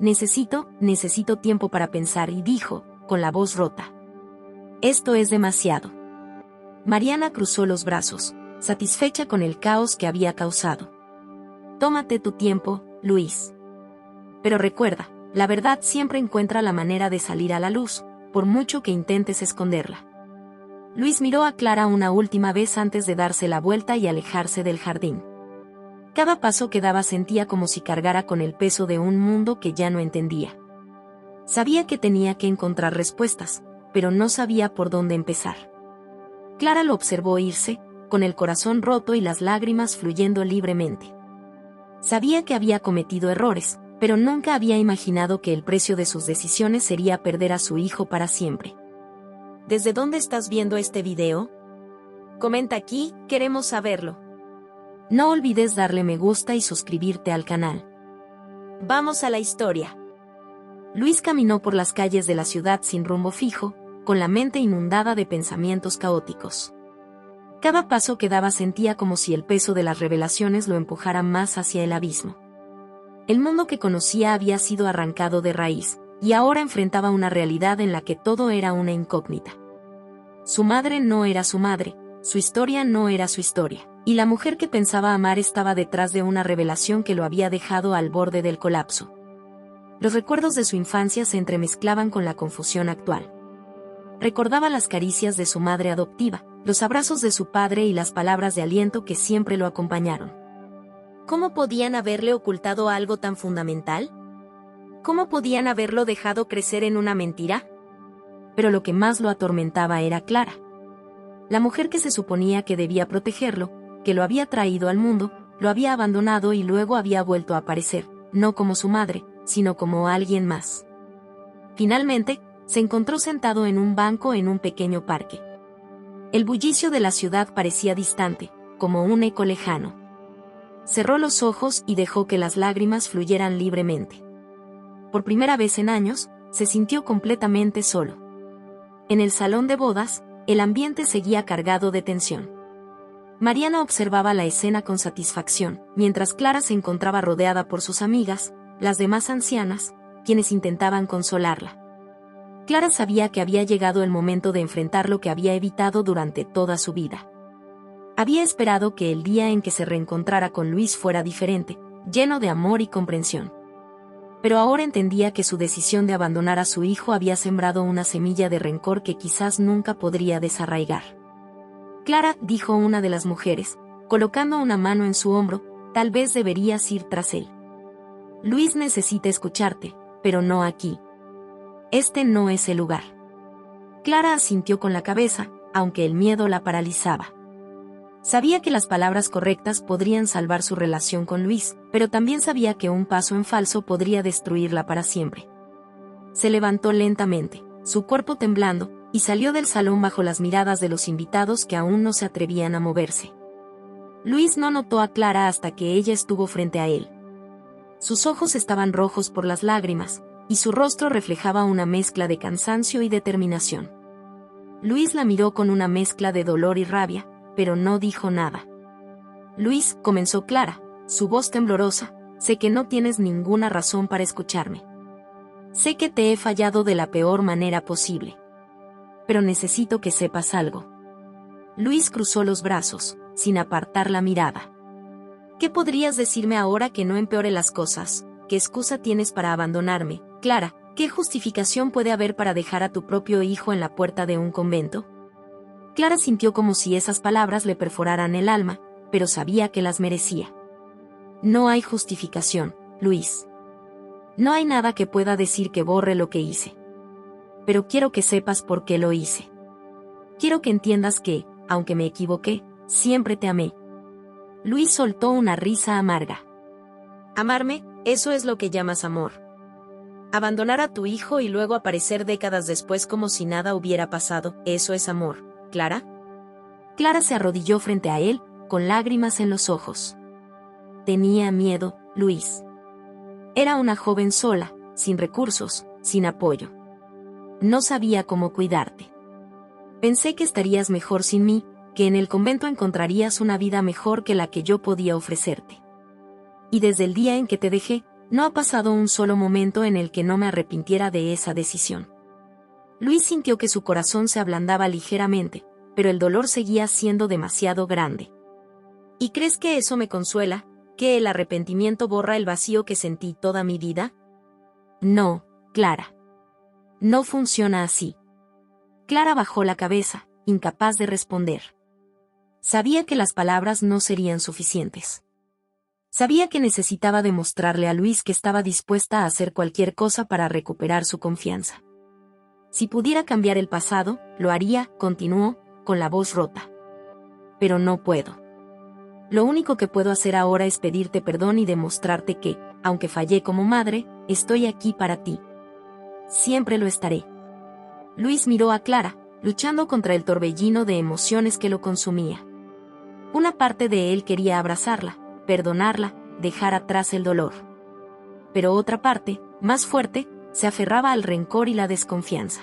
Necesito tiempo para pensar, y dijo, con la voz rota. Esto es demasiado. Mariana cruzó los brazos, satisfecha con el caos que había causado. Tómate tu tiempo, Luis. Pero recuerda, la verdad siempre encuentra la manera de salir a la luz, por mucho que intentes esconderla. Luis miró a Clara una última vez antes de darse la vuelta y alejarse del jardín. Cada paso que daba sentía como si cargara con el peso de un mundo que ya no entendía. Sabía que tenía que encontrar respuestas, pero no sabía por dónde empezar. Clara lo observó irse, con el corazón roto y las lágrimas fluyendo libremente. Sabía que había cometido errores, pero nunca había imaginado que el precio de sus decisiones sería perder a su hijo para siempre. ¿Desde dónde estás viendo este video? Comenta aquí, queremos saberlo. No olvides darle me gusta y suscribirte al canal. Vamos a la historia. Luis caminó por las calles de la ciudad sin rumbo fijo, con la mente inundada de pensamientos caóticos. Cada paso que daba sentía como si el peso de las revelaciones lo empujara más hacia el abismo. El mundo que conocía había sido arrancado de raíz, y ahora enfrentaba una realidad en la que todo era una incógnita. Su madre no era su madre, su historia no era su historia, y la mujer que pensaba amar estaba detrás de una revelación que lo había dejado al borde del colapso. Los recuerdos de su infancia se entremezclaban con la confusión actual. Recordaba las caricias de su madre adoptiva, los abrazos de su padre y las palabras de aliento que siempre lo acompañaron. ¿Cómo podían haberle ocultado algo tan fundamental? ¿Cómo podían haberlo dejado crecer en una mentira? Pero lo que más lo atormentaba era Clara. La mujer que se suponía que debía protegerlo, que lo había traído al mundo, lo había abandonado y luego había vuelto a aparecer, no como su madre, sino como alguien más. Finalmente, se encontró sentado en un banco en un pequeño parque. El bullicio de la ciudad parecía distante, como un eco lejano. Cerró los ojos y dejó que las lágrimas fluyeran libremente. Por primera vez en años, se sintió completamente solo. En el salón de bodas, el ambiente seguía cargado de tensión. Mariana observaba la escena con satisfacción, mientras Clara se encontraba rodeada por sus amigas, las demás ancianas, quienes intentaban consolarla. Clara sabía que había llegado el momento de enfrentar lo que había evitado durante toda su vida. Había esperado que el día en que se reencontrara con Luis fuera diferente, lleno de amor y comprensión. Pero ahora entendía que su decisión de abandonar a su hijo había sembrado una semilla de rencor que quizás nunca podría desarraigar. Clara, dijo una de las mujeres, colocando una mano en su hombro, tal vez deberías ir tras él. Luis necesita escucharte, pero no aquí. Este no es el lugar. Clara asintió con la cabeza, aunque el miedo la paralizaba. Sabía que las palabras correctas podrían salvar su relación con Luis, pero también sabía que un paso en falso podría destruirla para siempre. Se levantó lentamente, su cuerpo temblando, y salió del salón bajo las miradas de los invitados que aún no se atrevían a moverse. Luis no notó a Clara hasta que ella estuvo frente a él. Sus ojos estaban rojos por las lágrimas, y su rostro reflejaba una mezcla de cansancio y determinación. Luis la miró con una mezcla de dolor y rabia, pero no dijo nada. Luis, comenzó Clara, su voz temblorosa, sé que no tienes ninguna razón para escucharme. Sé que te he fallado de la peor manera posible. Pero necesito que sepas algo. Luis cruzó los brazos, sin apartar la mirada. ¿Qué podrías decirme ahora que no empeore las cosas? ¿Qué excusa tienes para abandonarme, Clara? ¿Qué justificación puede haber para dejar a tu propio hijo en la puerta de un convento? Clara sintió como si esas palabras le perforaran el alma, pero sabía que las merecía. No hay justificación, Luis. No hay nada que pueda decir que borre lo que hice. Pero quiero que sepas por qué lo hice. Quiero que entiendas que, aunque me equivoqué, siempre te amé. Luis soltó una risa amarga. Amarme, eso es lo que llamas amor. Abandonar a tu hijo y luego aparecer décadas después como si nada hubiera pasado, eso es amor, ¿Clara? Clara se arrodilló frente a él, con lágrimas en los ojos. Tenía miedo, Luis. Era una joven sola, sin recursos, sin apoyo. No sabía cómo cuidarte. Pensé que estarías mejor sin mí, que en el convento encontrarías una vida mejor que la que yo podía ofrecerte. Y desde el día en que te dejé, no ha pasado un solo momento en el que no me arrepintiera de esa decisión. Luis sintió que su corazón se ablandaba ligeramente, pero el dolor seguía siendo demasiado grande. ¿Y crees que eso me consuela? ¿Que el arrepentimiento borra el vacío que sentí toda mi vida? No, Clara. No funciona así. Clara bajó la cabeza, incapaz de responder. Sabía que las palabras no serían suficientes. Sabía que necesitaba demostrarle a Luis que estaba dispuesta a hacer cualquier cosa para recuperar su confianza. Si pudiera cambiar el pasado, lo haría, continuó, con la voz rota. Pero no puedo. Lo único que puedo hacer ahora es pedirte perdón y demostrarte que, aunque fallé como madre, estoy aquí para ti. Siempre lo estaré. Luis miró a Clara, luchando contra el torbellino de emociones que lo consumía. Una parte de él quería abrazarla, perdonarla, dejar atrás el dolor. Pero otra parte, más fuerte, se aferraba al rencor y la desconfianza.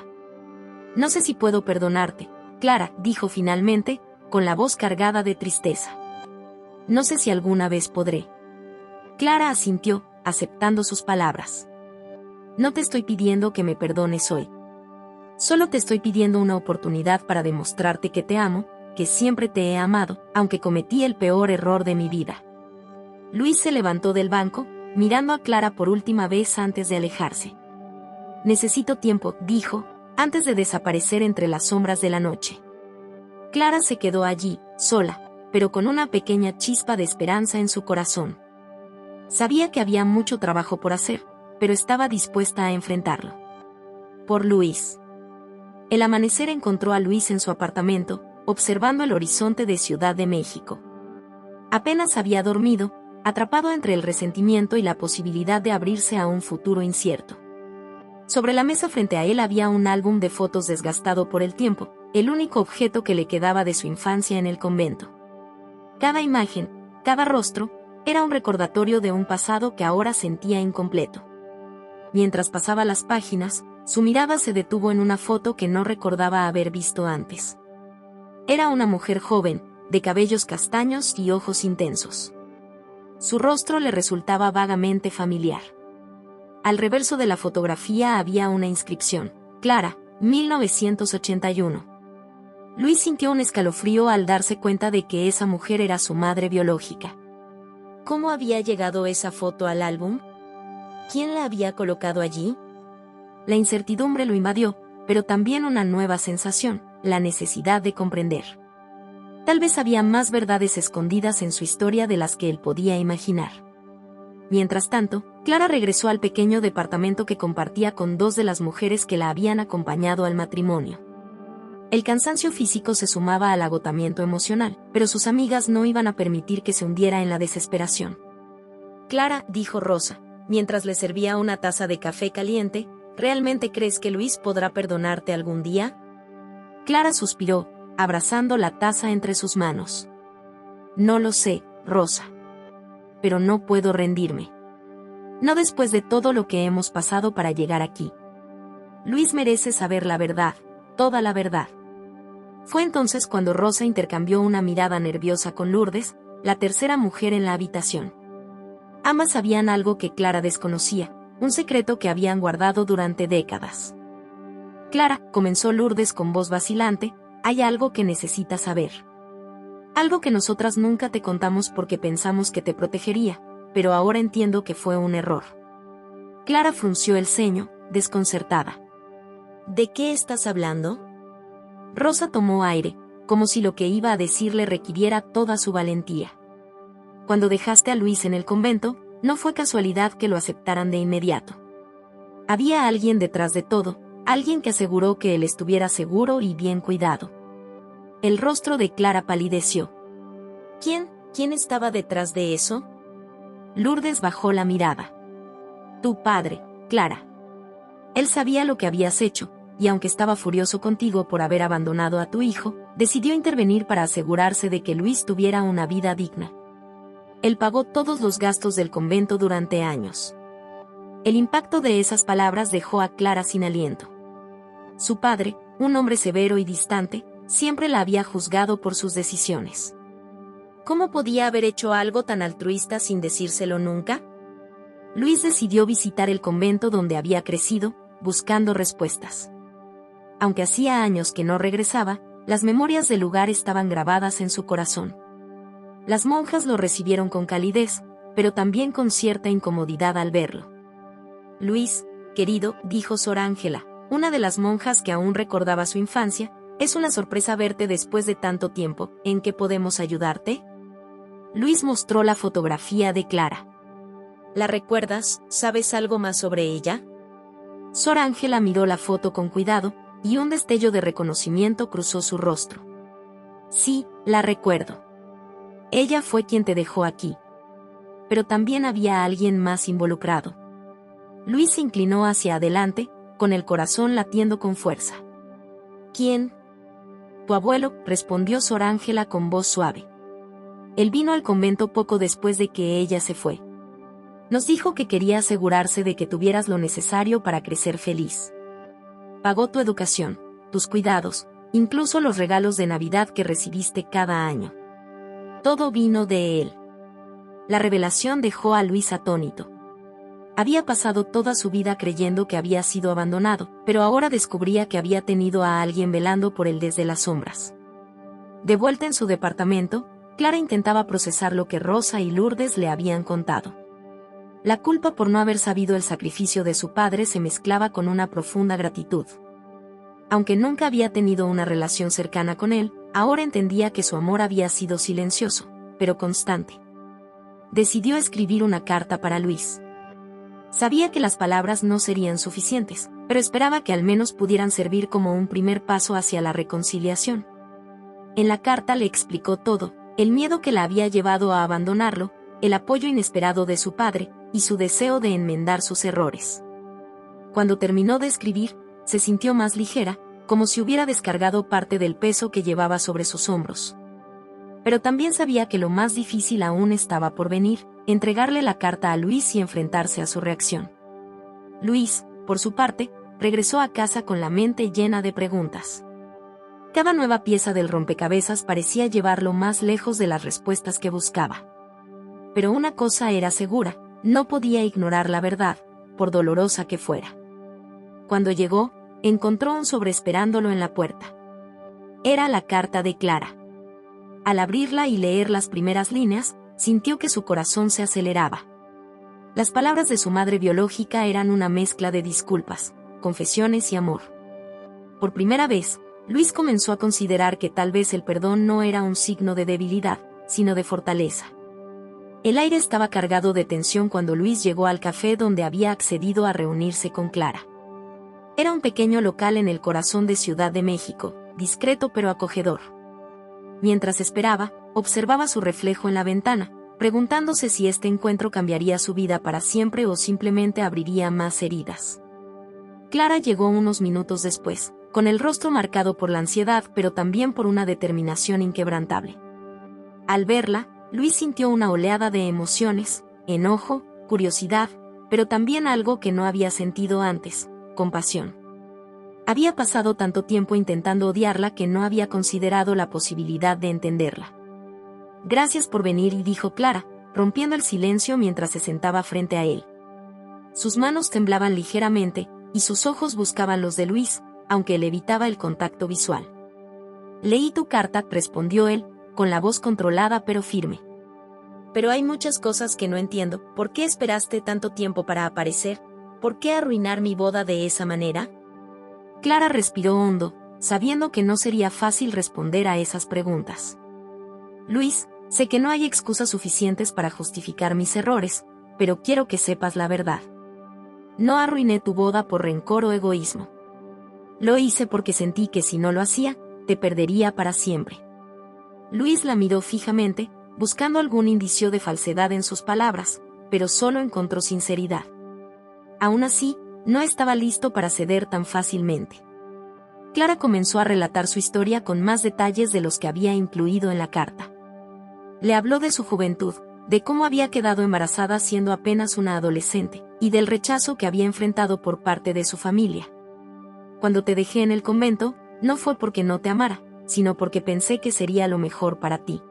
No sé si puedo perdonarte, Clara, dijo finalmente, con la voz cargada de tristeza. No sé si alguna vez podré. Clara asintió, aceptando sus palabras. No te estoy pidiendo que me perdones hoy. Solo te estoy pidiendo una oportunidad para demostrarte que te amo, que siempre te he amado, aunque cometí el peor error de mi vida. Luis se levantó del banco, mirando a Clara por última vez antes de alejarse. Necesito tiempo, dijo, antes de desaparecer entre las sombras de la noche. Clara se quedó allí, sola, pero con una pequeña chispa de esperanza en su corazón. Sabía que había mucho trabajo por hacer, pero estaba dispuesta a enfrentarlo. Por Luis. El amanecer encontró a Luis en su apartamento, observando el horizonte de Ciudad de México. Apenas había dormido, atrapado entre el resentimiento y la posibilidad de abrirse a un futuro incierto. Sobre la mesa frente a él había un álbum de fotos desgastado por el tiempo, el único objeto que le quedaba de su infancia en el convento. Cada imagen, cada rostro, era un recordatorio de un pasado que ahora sentía incompleto. Mientras pasaba las páginas, su mirada se detuvo en una foto que no recordaba haber visto antes. Era una mujer joven, de cabellos castaños y ojos intensos. Su rostro le resultaba vagamente familiar. Al reverso de la fotografía había una inscripción: Clara, 1981. Luis sintió un escalofrío al darse cuenta de que esa mujer era su madre biológica. ¿Cómo había llegado esa foto al álbum? ¿Quién la había colocado allí? La incertidumbre lo invadió, pero también una nueva sensación, la necesidad de comprender. Tal vez había más verdades escondidas en su historia de las que él podía imaginar. Mientras tanto, Clara regresó al pequeño departamento que compartía con dos de las mujeres que la habían acompañado al matrimonio. El cansancio físico se sumaba al agotamiento emocional, pero sus amigas no iban a permitir que se hundiera en la desesperación. Clara, dijo Rosa, mientras le servía una taza de café caliente, ¿realmente crees que Luis podrá perdonarte algún día? Clara suspiró, abrazando la taza entre sus manos. No lo sé, Rosa. Pero no puedo rendirme. No después de todo lo que hemos pasado para llegar aquí. Luis merece saber la verdad, toda la verdad. Fue entonces cuando Rosa intercambió una mirada nerviosa con Lourdes, la tercera mujer en la habitación. Ambas sabían algo que Clara desconocía, un secreto que habían guardado durante décadas. Clara, comenzó Lourdes con voz vacilante, hay algo que necesitas saber. Algo que nosotras nunca te contamos porque pensamos que te protegería, pero ahora entiendo que fue un error. Clara frunció el ceño, desconcertada. ¿De qué estás hablando? Rosa tomó aire, como si lo que iba a decirle requiriera toda su valentía. Cuando dejaste a Luis en el convento, no fue casualidad que lo aceptaran de inmediato. Había alguien detrás de todo, alguien que aseguró que él estuviera seguro y bien cuidado. El rostro de Clara palideció. ¿Quién estaba detrás de eso? Lourdes bajó la mirada. Tu padre, Clara. Él sabía lo que habías hecho, y aunque estaba furioso contigo por haber abandonado a tu hijo, decidió intervenir para asegurarse de que Luis tuviera una vida digna. Él pagó todos los gastos del convento durante años. El impacto de esas palabras dejó a Clara sin aliento. Su padre, un hombre severo y distante, siempre la había juzgado por sus decisiones. ¿Cómo podía haber hecho algo tan altruista sin decírselo nunca? Luis decidió visitar el convento donde había crecido, buscando respuestas. Aunque hacía años que no regresaba, las memorias del lugar estaban grabadas en su corazón. Las monjas lo recibieron con calidez, pero también con cierta incomodidad al verlo. Luis, querido, dijo Sor Ángela, una de las monjas que aún recordaba su infancia, es una sorpresa verte después de tanto tiempo. ¿En qué podemos ayudarte? Luis mostró la fotografía de Clara. ¿La recuerdas? ¿Sabes algo más sobre ella? Sor Ángela miró la foto con cuidado, y un destello de reconocimiento cruzó su rostro. Sí, la recuerdo. Ella fue quien te dejó aquí. Pero también había alguien más involucrado. Luis se inclinó hacia adelante, con el corazón latiendo con fuerza. ¿Quién? Tu abuelo, respondió Sor Ángela con voz suave. Él vino al convento poco después de que ella se fue. Nos dijo que quería asegurarse de que tuvieras lo necesario para crecer feliz. Pagó tu educación, tus cuidados, incluso los regalos de Navidad que recibiste cada año. Todo vino de él. La revelación dejó a Luis atónito. Había pasado toda su vida creyendo que había sido abandonado, pero ahora descubría que había tenido a alguien velando por él desde las sombras. De vuelta en su departamento, Clara intentaba procesar lo que Rosa y Lourdes le habían contado. La culpa por no haber sabido el sacrificio de su padre se mezclaba con una profunda gratitud. Aunque nunca había tenido una relación cercana con él, ahora entendía que su amor había sido silencioso, pero constante. Decidió escribir una carta para Luis. Sabía que las palabras no serían suficientes, pero esperaba que al menos pudieran servir como un primer paso hacia la reconciliación. En la carta le explicó todo, el miedo que la había llevado a abandonarlo, el apoyo inesperado de su padre, y su deseo de enmendar sus errores. Cuando terminó de escribir, se sintió más ligera, como si hubiera descargado parte del peso que llevaba sobre sus hombros. Pero también sabía que lo más difícil aún estaba por venir, entregarle la carta a Luis y enfrentarse a su reacción. Luis, por su parte, regresó a casa con la mente llena de preguntas. Cada nueva pieza del rompecabezas parecía llevarlo más lejos de las respuestas que buscaba. Pero una cosa era segura, no podía ignorar la verdad, por dolorosa que fuera. Cuando llegó, encontró un sobre esperándolo en la puerta. Era la carta de Clara. Al abrirla y leer las primeras líneas, sintió que su corazón se aceleraba. Las palabras de su madre biológica eran una mezcla de disculpas, confesiones y amor. Por primera vez, Luis comenzó a considerar que tal vez el perdón no era un signo de debilidad, sino de fortaleza. El aire estaba cargado de tensión cuando Luis llegó al café donde había accedido a reunirse con Clara. Era un pequeño local en el corazón de Ciudad de México, discreto pero acogedor. Mientras esperaba, observaba su reflejo en la ventana, preguntándose si este encuentro cambiaría su vida para siempre o simplemente abriría más heridas. Clara llegó unos minutos después, con el rostro marcado por la ansiedad pero también por una determinación inquebrantable. Al verla, Luis sintió una oleada de emociones, enojo, curiosidad, pero también algo que no había sentido antes: compasión. Había pasado tanto tiempo intentando odiarla que no había considerado la posibilidad de entenderla. «Gracias por venir», dijo Clara, rompiendo el silencio mientras se sentaba frente a él. Sus manos temblaban ligeramente, y sus ojos buscaban los de Luis, aunque él evitaba el contacto visual. «Leí tu carta», respondió él, con la voz controlada pero firme. «Pero hay muchas cosas que no entiendo. ¿Por qué esperaste tanto tiempo para aparecer? ¿Por qué arruinar mi boda de esa manera?» Clara respiró hondo, sabiendo que no sería fácil responder a esas preguntas. «Luis, sé que no hay excusas suficientes para justificar mis errores, pero quiero que sepas la verdad. No arruiné tu boda por rencor o egoísmo. Lo hice porque sentí que si no lo hacía, te perdería para siempre». Luis la miró fijamente, buscando algún indicio de falsedad en sus palabras, pero solo encontró sinceridad. Aún así, no estaba listo para ceder tan fácilmente. Clara comenzó a relatar su historia con más detalles de los que había incluido en la carta. Le habló de su juventud, de cómo había quedado embarazada siendo apenas una adolescente, y del rechazo que había enfrentado por parte de su familia. «Cuando te dejé en el convento, no fue porque no te amara, sino porque pensé que sería lo mejor para ti.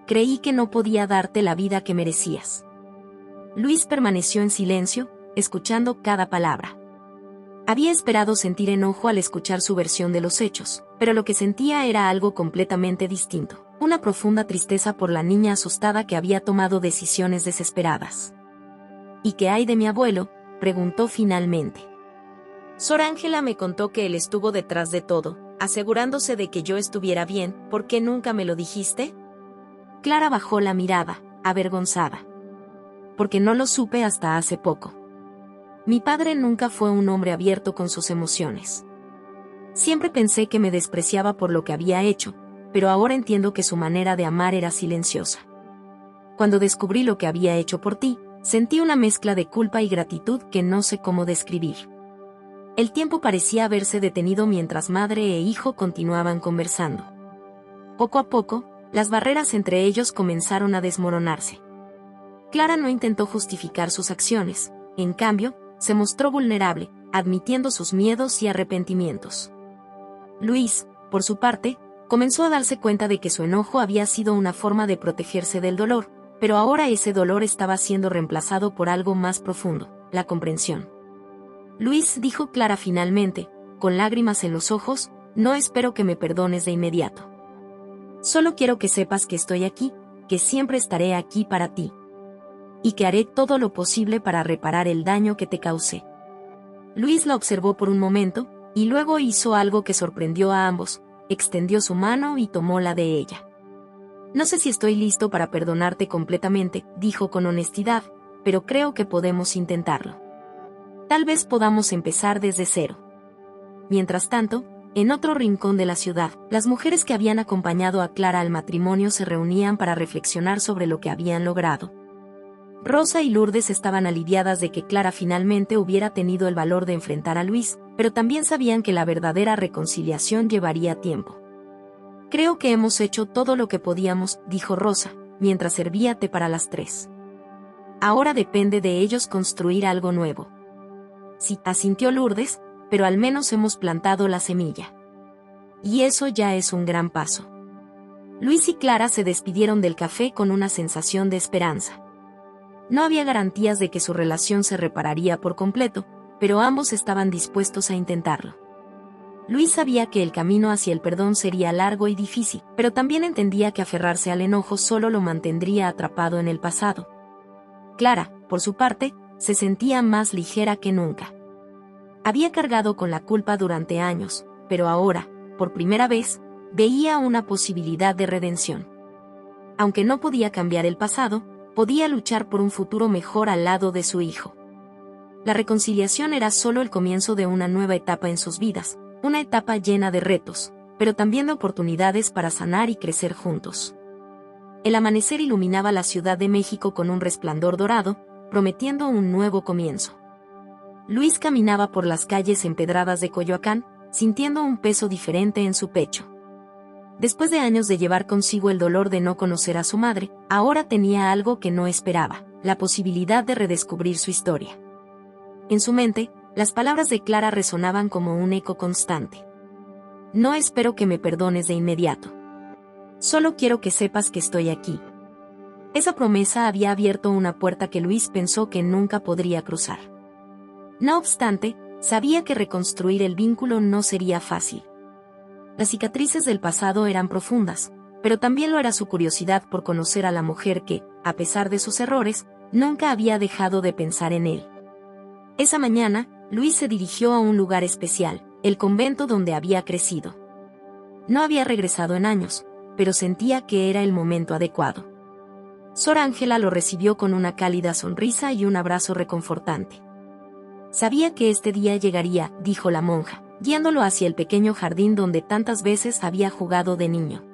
Creí que no podía darte la vida que merecías». Luis permaneció en silencio, escuchando cada palabra. Había esperado sentir enojo al escuchar su versión de los hechos, pero lo que sentía era algo completamente distinto: una profunda tristeza por la niña asustada que había tomado decisiones desesperadas. «¿Y qué hay de mi abuelo?», preguntó finalmente. «Sor Ángela me contó que él estuvo detrás de todo, asegurándose de que yo estuviera bien. ¿Por qué nunca me lo dijiste?». Clara bajó la mirada, avergonzada. «Porque no lo supe hasta hace poco. Mi padre nunca fue un hombre abierto con sus emociones. Siempre pensé que me despreciaba por lo que había hecho, pero ahora entiendo que su manera de amar era silenciosa. Cuando descubrí lo que había hecho por ti, sentí una mezcla de culpa y gratitud que no sé cómo describir». El tiempo parecía haberse detenido mientras madre e hijo continuaban conversando. Poco a poco, las barreras entre ellos comenzaron a desmoronarse. Clara no intentó justificar sus acciones, en cambio, se mostró vulnerable, admitiendo sus miedos y arrepentimientos. Luis, por su parte, comenzó a darse cuenta de que su enojo había sido una forma de protegerse del dolor, pero ahora ese dolor estaba siendo reemplazado por algo más profundo: la comprensión. «Luis», dijo Clara finalmente, con lágrimas en los ojos, «no espero que me perdones de inmediato. Solo quiero que sepas que estoy aquí, que siempre estaré aquí para ti. Y que haré todo lo posible para reparar el daño que te causé». Luis la observó por un momento, y luego hizo algo que sorprendió a ambos: extendió su mano y tomó la de ella. «No sé si estoy listo para perdonarte completamente», dijo con honestidad, «pero creo que podemos intentarlo. Tal vez podamos empezar desde cero». Mientras tanto, en otro rincón de la ciudad, las mujeres que habían acompañado a Clara al matrimonio se reunían para reflexionar sobre lo que habían logrado. Rosa y Lourdes estaban aliviadas de que Clara finalmente hubiera tenido el valor de enfrentar a Luis, pero también sabían que la verdadera reconciliación llevaría tiempo. «Creo que hemos hecho todo lo que podíamos», dijo Rosa, mientras servía té para las 3. «Ahora depende de ellos construir algo nuevo». «Sí», asintió Lourdes, «pero al menos hemos plantado la semilla. Y eso ya es un gran paso». Luis y Clara se despidieron del café con una sensación de esperanza. No había garantías de que su relación se repararía por completo, pero ambos estaban dispuestos a intentarlo. Luis sabía que el camino hacia el perdón sería largo y difícil, pero también entendía que aferrarse al enojo solo lo mantendría atrapado en el pasado. Clara, por su parte, se sentía más ligera que nunca. Había cargado con la culpa durante años, pero ahora, por primera vez, veía una posibilidad de redención. Aunque no podía cambiar el pasado, podía luchar por un futuro mejor al lado de su hijo. La reconciliación era solo el comienzo de una nueva etapa en sus vidas, una etapa llena de retos, pero también de oportunidades para sanar y crecer juntos. El amanecer iluminaba la Ciudad de México con un resplandor dorado, prometiendo un nuevo comienzo. Luis caminaba por las calles empedradas de Coyoacán, sintiendo un peso diferente en su pecho. Después de años de llevar consigo el dolor de no conocer a su madre, ahora tenía algo que no esperaba: la posibilidad de redescubrir su historia. En su mente, las palabras de Clara resonaban como un eco constante. No espero que me perdones de inmediato. Solo quiero que sepas que estoy aquí. Esa promesa había abierto una puerta que Luis pensó que nunca podría cruzar. No obstante, sabía que reconstruir el vínculo no sería fácil. Las cicatrices del pasado eran profundas, pero también lo era su curiosidad por conocer a la mujer que, a pesar de sus errores, nunca había dejado de pensar en él. Esa mañana, Luis se dirigió a un lugar especial, el convento donde había crecido. No había regresado en años, pero sentía que era el momento adecuado. Sor Ángela lo recibió con una cálida sonrisa y un abrazo reconfortante. Sabía que este día llegaría, dijo la monja, guiándolo hacia el pequeño jardín donde tantas veces había jugado de niño.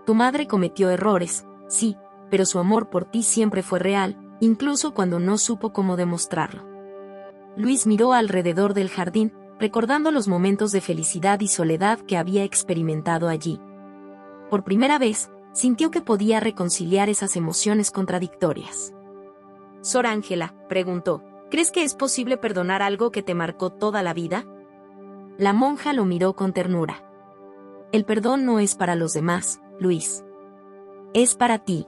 Tu madre cometió errores, sí, pero su amor por ti siempre fue real, incluso cuando no supo cómo demostrarlo. Luis miró alrededor del jardín, recordando los momentos de felicidad y soledad que había experimentado allí. Por primera vez, sintió que podía reconciliar esas emociones contradictorias. Sor Ángela, preguntó, ¿crees que es posible perdonar algo que te marcó toda la vida? La monja lo miró con ternura. El perdón no es para los demás, Luis. Es para ti.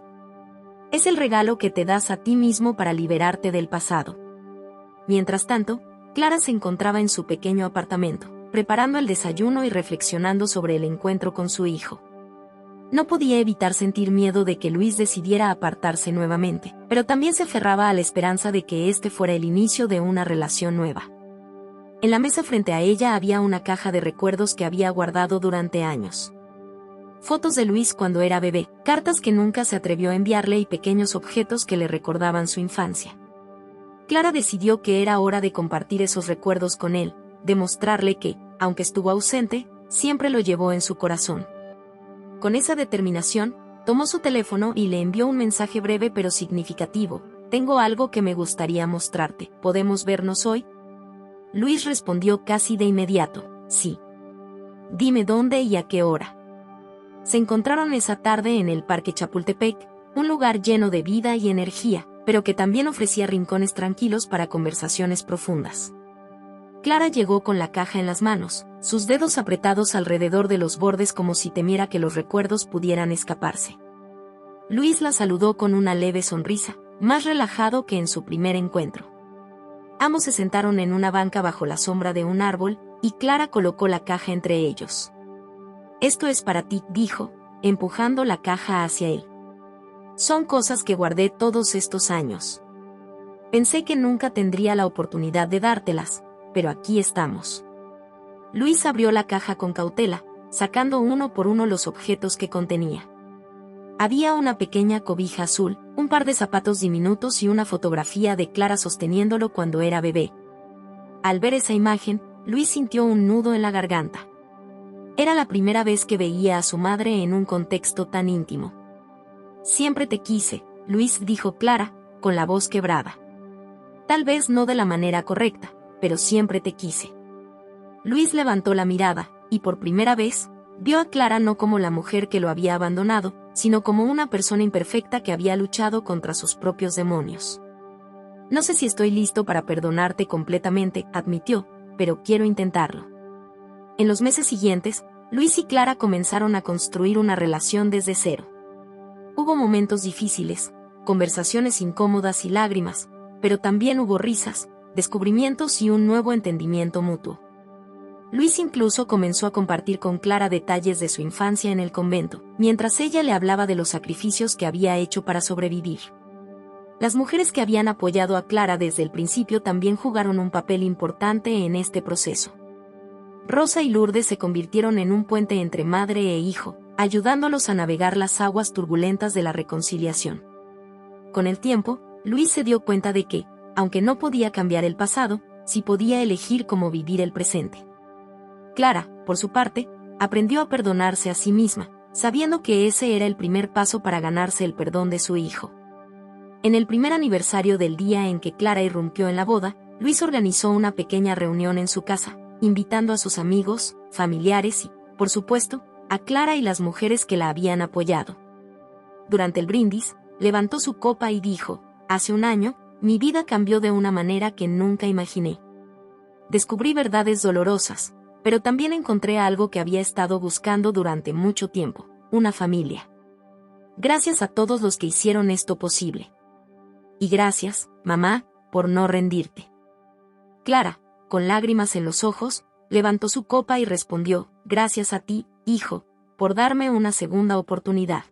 Es el regalo que te das a ti mismo para liberarte del pasado. Mientras tanto, Clara se encontraba en su pequeño apartamento, preparando el desayuno y reflexionando sobre el encuentro con su hijo. No podía evitar sentir miedo de que Luis decidiera apartarse nuevamente, pero también se aferraba a la esperanza de que este fuera el inicio de una relación nueva. En la mesa frente a ella había una caja de recuerdos que había guardado durante años. Fotos de Luis cuando era bebé, cartas que nunca se atrevió a enviarle y pequeños objetos que le recordaban su infancia. Clara decidió que era hora de compartir esos recuerdos con él, demostrarle que, aunque estuvo ausente, siempre lo llevó en su corazón. Con esa determinación, tomó su teléfono y le envió un mensaje breve pero significativo. Tengo algo que me gustaría mostrarte. ¿Podemos vernos hoy? Luis respondió casi de inmediato, sí. Dime dónde y a qué hora. Se encontraron esa tarde en el Parque Chapultepec, un lugar lleno de vida y energía, pero que también ofrecía rincones tranquilos para conversaciones profundas. Clara llegó con la caja en las manos, sus dedos apretados alrededor de los bordes como si temiera que los recuerdos pudieran escaparse. Luis la saludó con una leve sonrisa, más relajado que en su primer encuentro. Ambos se sentaron en una banca bajo la sombra de un árbol, y Clara colocó la caja entre ellos. Esto es para ti, dijo, empujando la caja hacia él. Son cosas que guardé todos estos años. Pensé que nunca tendría la oportunidad de dártelas, pero aquí estamos. Luis abrió la caja con cautela, sacando uno por uno los objetos que contenía. Había una pequeña cobija azul, un par de zapatos diminutos y una fotografía de Clara sosteniéndolo cuando era bebé. Al ver esa imagen, Luis sintió un nudo en la garganta. Era la primera vez que veía a su madre en un contexto tan íntimo. Siempre te quise, Luis, dijo Clara, con la voz quebrada. Tal vez no de la manera correcta, pero siempre te quise. Luis levantó la mirada, y por primera vez, vio a Clara no como la mujer que lo había abandonado, sino como una persona imperfecta que había luchado contra sus propios demonios. No sé si estoy listo para perdonarte completamente, admitió, pero quiero intentarlo. En los meses siguientes, Luis y Clara comenzaron a construir una relación desde cero. Hubo momentos difíciles, conversaciones incómodas y lágrimas, pero también hubo risas, descubrimientos y un nuevo entendimiento mutuo. Luis incluso comenzó a compartir con Clara detalles de su infancia en el convento, mientras ella le hablaba de los sacrificios que había hecho para sobrevivir. Las mujeres que habían apoyado a Clara desde el principio también jugaron un papel importante en este proceso. Rosa y Lourdes se convirtieron en un puente entre madre e hijo, ayudándolos a navegar las aguas turbulentas de la reconciliación. Con el tiempo, Luis se dio cuenta de que, aunque no podía cambiar el pasado, sí podía elegir cómo vivir el presente. Clara, por su parte, aprendió a perdonarse a sí misma, sabiendo que ese era el primer paso para ganarse el perdón de su hijo. En el primer aniversario del día en que Clara irrumpió en la boda, Luis organizó una pequeña reunión en su casa, invitando a sus amigos, familiares y, por supuesto, a Clara y las mujeres que la habían apoyado. Durante el brindis, levantó su copa y dijo, Hace un año, mi vida cambió de una manera que nunca imaginé. Descubrí verdades dolorosas, pero también encontré algo que había estado buscando durante mucho tiempo, una familia. Gracias a todos los que hicieron esto posible. Y gracias, mamá, por no rendirte. Clara, con lágrimas en los ojos, levantó su copa y respondió, gracias a ti, hijo, por darme una segunda oportunidad.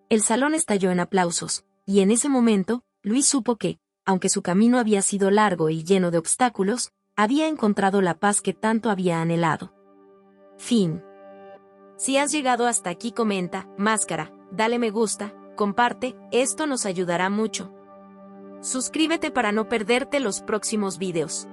El salón estalló en aplausos, y en ese momento, Luis supo que, aunque su camino había sido largo y lleno de obstáculos, había encontrado la paz que tanto había anhelado. Fin. Si has llegado hasta aquí, comenta, Máscara, dale me gusta, comparte, esto nos ayudará mucho. Suscríbete para no perderte los próximos videos.